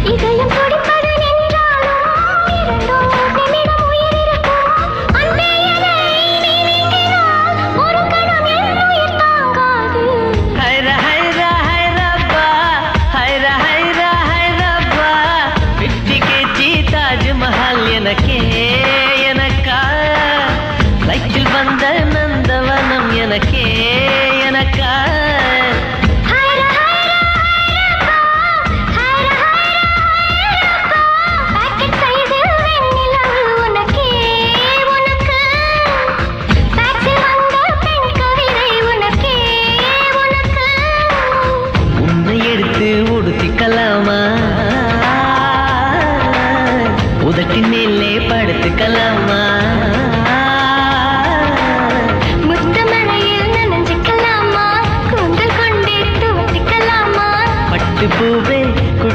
இதயம் துடிப்பது நின்றாலும் இரண்டோ நிமிடம் உயிர் இருக்கும். அன்பே என்னை நீ நீங்கினால் ஒரு கணம் என் உயிர் தாங்காது. ஹைரா ஹைரா ஹைரப்பா ஹைரா ஹைரா ஹைரப்பா 50 kg தாஜ்மஹால் எனக்கே எனக்கா சைக்கிள் வந்த நந்தவனம் எனக்கே எனக்கா உடுத்திக்கலாமா உதட்டின் மேலே படுத்துக்கலாமா